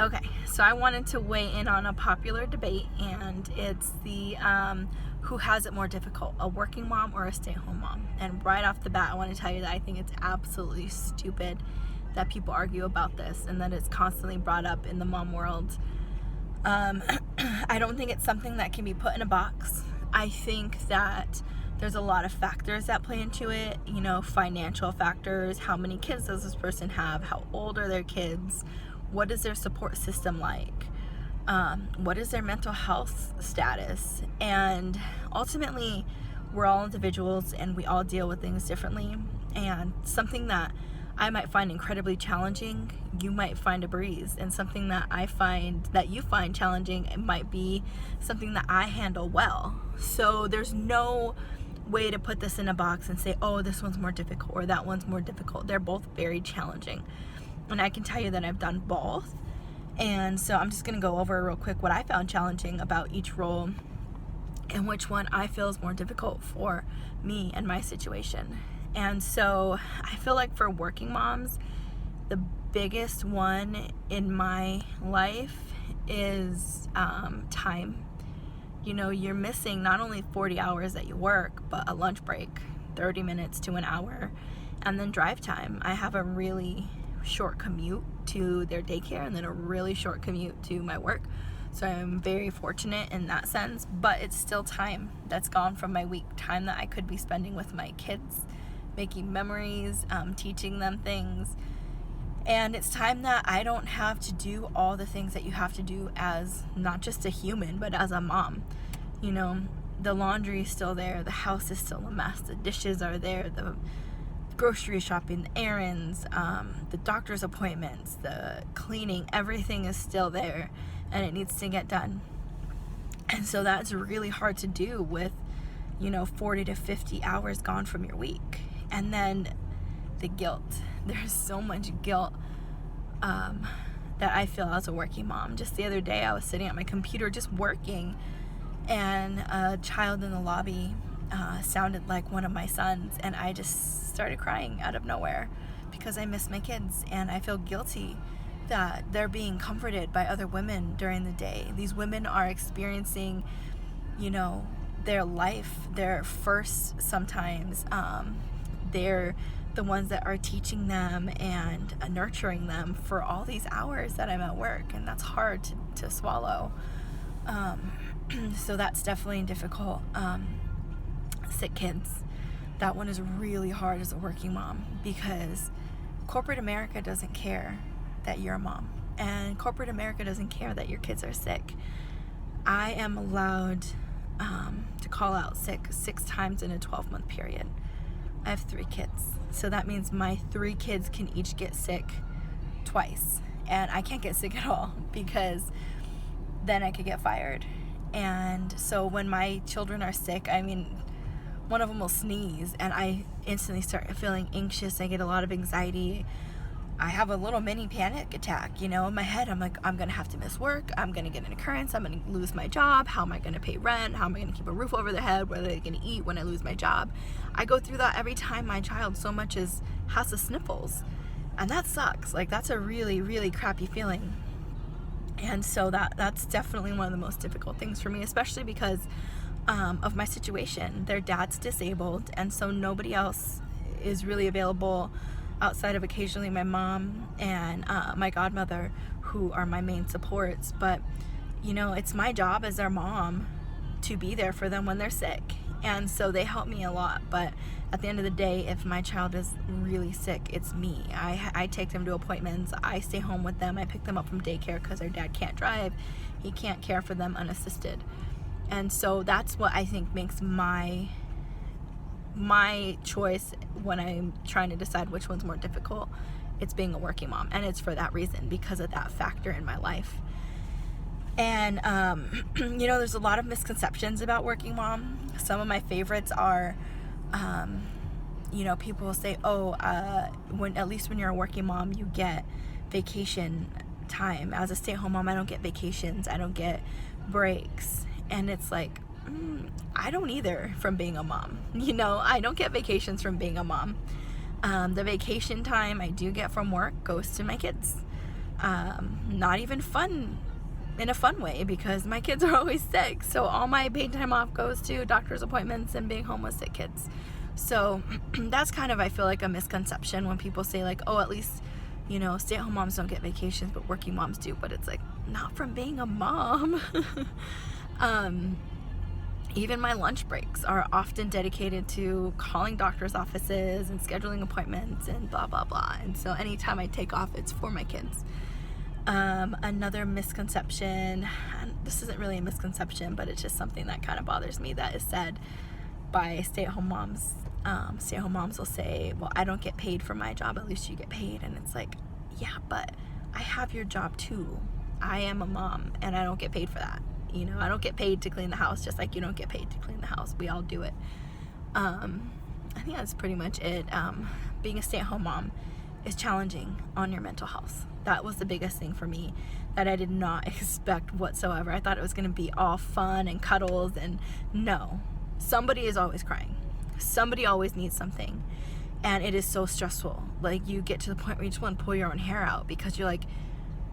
Okay, so I wanted to weigh in on a popular debate, and it's the who has it more difficult, a working mom or a stay-at-home mom. And right off the bat, I want to tell you that I think it's absolutely stupid that people argue about this and that it's constantly brought up in the mom world. I don't think it's something that can be put in a box. I think that there's a lot of factors that play into it, financial factors, how many kids does this person have, how old are their kids, what is their support system like, what is their mental health status, and ultimately we're all individuals and we all deal with things differently, and something that I might find incredibly challenging, you might find a breeze, and something that I find that you find challenging, it might be something that I handle well. So there's no way to put this in a box and say, oh, this one's more difficult or that one's more difficult. They're both very challenging, and I can tell you that I've done both. And so I'm just going to go over real quick what I found challenging about each role and which one I feel is more difficult for me and my situation. And so I feel like for working moms, the biggest one in my life is time. You're missing not only 40 hours that you work, but a lunch break, 30 minutes to an hour, and then drive time. I have a really short commute to their daycare and then a really short commute to my work. So I'm very fortunate in that sense, but it's still time that's gone from my week, time that I could be spending with my kids, making memories, teaching them things. And it's time that I don't have to do all the things that you have to do as not just a human, but as a mom. The laundry is still there, the house is still a mess, the dishes are there, the grocery shopping, the errands, the doctor's appointments, the cleaning, everything is still there and it needs to get done. And so that's really hard to do with 40 to 50 hours gone from your week. And then the guilt. There's so much guilt that I feel as a working mom. Just the other day I was sitting at my computer just working, and a child in the lobby sounded like one of my sons, and I just started crying out of nowhere because I miss my kids, and I feel guilty that they're being comforted by other women during the day. These women are experiencing their life, their first sometimes. They're the ones that are teaching them and nurturing them for all these hours that I'm at work, and that's hard to swallow. So that's definitely difficult. Sick kids, that one is really hard as a working mom, because corporate America doesn't care that you're a mom, and corporate America doesn't care that your kids are sick. I am allowed to call out sick 6 times in a 12-month period. I have 3 kids, so that means my 3 kids can each get sick twice, and I can't get sick at all because then I could get fired. And so when my children are sick, one of them will sneeze and I instantly start feeling anxious. I get a lot of anxiety. I have a little mini panic attack, in my head. I'm like, I'm gonna have to miss work, I'm gonna get an occurrence, I'm gonna lose my job, how am I gonna pay rent, how am I gonna keep a roof over their head, what are they gonna eat when I lose my job? I go through that every time my child so much as has the sniffles, and that sucks. Like, that's a really, really crappy feeling. And so that's definitely one of the most difficult things for me, especially because of my situation. Their dad's disabled, and so nobody else is really available outside of occasionally my mom and my godmother, who are my main supports. But it's my job as their mom to be there for them when they're sick, and so they help me a lot. But at the end of the day, if my child is really sick, it's me. I take them to appointments, I stay home with them, I pick them up from daycare because their dad can't drive, he can't care for them unassisted. And so that's what I think makes my choice when I'm trying to decide which one's more difficult. It's being a working mom, and it's for that reason, because of that factor in my life. And there's a lot of misconceptions about working mom. Some of my favorites are people will say, at least when you're a working mom, you get vacation time. As a stay-at-home mom, I don't get vacations, I don't get breaks. And it's like, I don't either from being a mom. I don't get vacations from being a mom. The vacation time I do get from work goes to my kids. not even fun in a fun way, because my kids are always sick. So all my paid time off goes to doctor's appointments and being home with sick kids. So that's kind of, I feel like, a misconception when people say like, oh, at least, you know, stay-at-home moms don't get vacations, but working moms do. But it's like, not from being a mom. Even my lunch breaks are often dedicated to calling doctor's offices and scheduling appointments and blah, blah, blah. And so anytime I take off, it's for my kids. Another misconception, and this isn't really a misconception, but it's just something that kind of bothers me, that is said by stay-at-home moms. Stay-at-home moms will say, well, I don't get paid for my job, at least you get paid. And it's like, yeah, but I have your job too. I am a mom and I don't get paid for that. You know, I don't get paid to clean the house, just like you don't get paid to clean the house. We all do it. I think that's pretty much it. Being a stay-at-home mom is challenging on your mental health. That was the biggest thing for me that I did not expect whatsoever. I thought it was going to be all fun and cuddles, and no. Somebody is always crying. Somebody always needs something. And it is so stressful. Like, you get to the point where you just want to pull your own hair out, because you're like,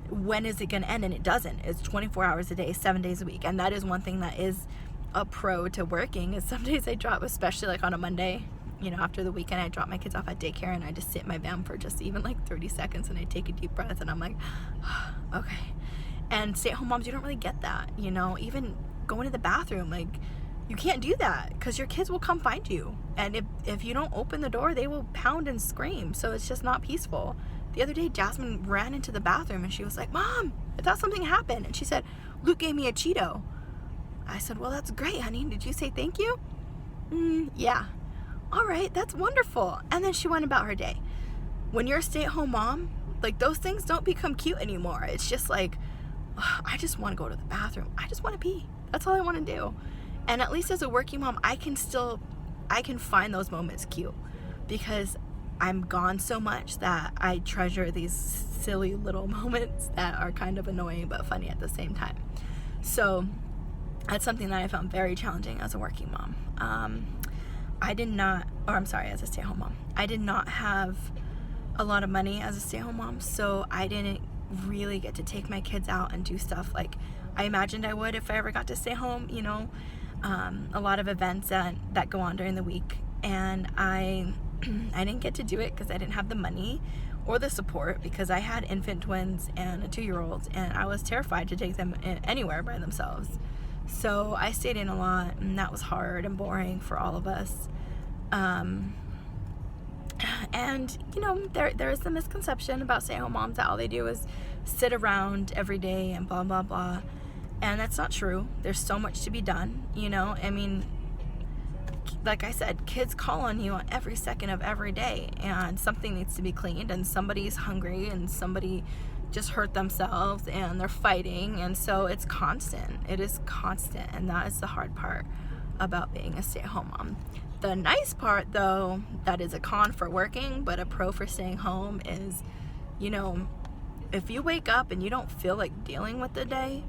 when is it going to end? And it doesn't. It's 24 hours a day, 7 days a week. And that is one thing that is a pro to working, is some days I drop, especially like on a Monday, you know, after the weekend, I drop my kids off at daycare and I just sit in my van for just even like 30 seconds and I take a deep breath and I'm like, okay. And stay-at-home moms, you don't really get that, you know, even going to the bathroom, like, you can't do that because your kids will come find you. And if you don't open the door, they will pound and scream. So it's just not peaceful. The other day, Jasmine ran into the bathroom and she was like, Mom, I thought something happened. And she said, Luke gave me a Cheeto. I said, well, that's great, honey. Did you say thank you? Yeah. All right, that's wonderful. And then she went about her day. When you're a stay-at-home mom, like, those things don't become cute anymore. It's just like, I just want to go to the bathroom. I just want to pee. That's all I want to do. And at least as a working mom, I can find those moments cute, because I'm gone so much that I treasure these silly little moments that are kind of annoying but funny at the same time. So that's something that I found very challenging as a working mom. As a stay-at-home mom. I did not have a lot of money as a stay-at-home mom, so I didn't really get to take my kids out and do stuff like I imagined I would if I ever got to stay home, you know. A lot of events that go on during the week, and I didn't get to do it because I didn't have the money or the support, because I had infant twins and a 2-year-old, and I was terrified to take them anywhere by themselves. So I stayed in a lot, and that was hard and boring for all of us. And, you know, there is the misconception about stay-at-home moms that all they do is sit around every day and blah, blah, blah. And that's not true. There's so much to be done, you know. I mean, like I said, kids call on you on every second of every day, and something needs to be cleaned, and somebody's hungry, and somebody just hurt themselves, and they're fighting, and so it's constant. It is constant, and that is the hard part about being a stay-at-home mom. The nice part, though, that is a con for working, but a pro for staying home, is, you know, if you wake up and you don't feel like dealing with the day,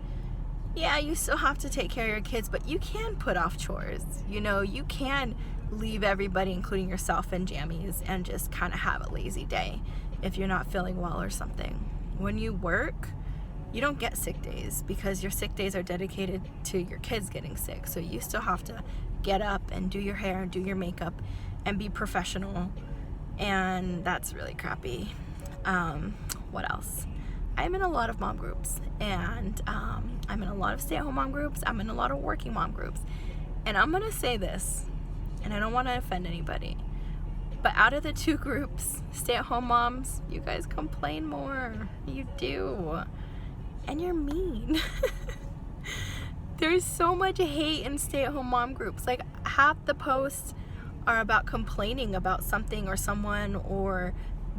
yeah, you still have to take care of your kids, but you can put off chores. You know, you can leave everybody, including yourself, in jammies and just kind of have a lazy day if you're not feeling well or something. When you work, you don't get sick days, because your sick days are dedicated to your kids getting sick. So you still have to get up and do your hair and do your makeup and be professional, and that's really crappy. What else? I'm in a lot of mom groups, and I'm in a lot of stay-at-home mom groups. I'm in a lot of working mom groups. And I'm going to say this, and I don't want to offend anybody, but out of the two groups, stay-at-home moms, you guys complain more. You do. And you're mean. There's so much hate in stay-at-home mom groups. Like, half the posts are about complaining about something or someone, or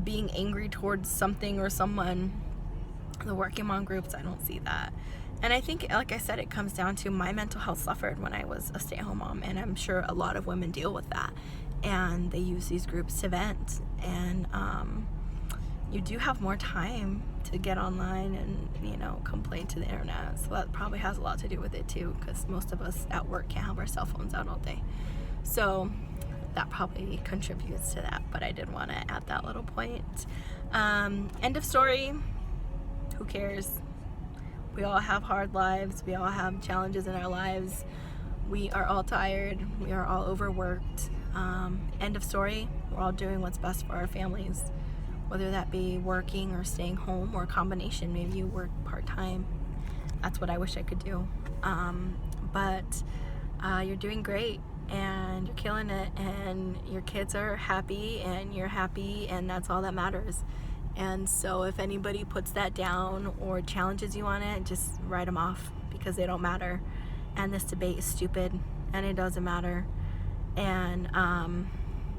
being angry towards something or someone. The working mom groups, I don't see that. And I think, like I said, it comes down to my mental health suffered when I was a stay-at-home mom, and I'm sure a lot of women deal with that, and they use these groups to vent. And you do have more time to get online and, you know, complain to the internet, so that probably has a lot to do with it too, because most of us at work can't have our cell phones out all day, so that probably contributes to that. But I did want to add that little point. End of story. cares? We all have hard lives. We all have challenges in our lives. We are all tired. We are all overworked. End of story. We're all doing what's best for our families, whether that be working or staying home or a combination. Maybe you work part-time. That's what I wish I could do. But you're doing great and you're killing it, and your kids are happy and you're happy, and that's all that matters. And so if anybody puts that down or challenges you on it, just write them off, because they don't matter. And this debate is stupid and it doesn't matter. And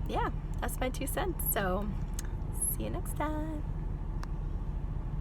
yeah, that's my 2 cents. So see you next time.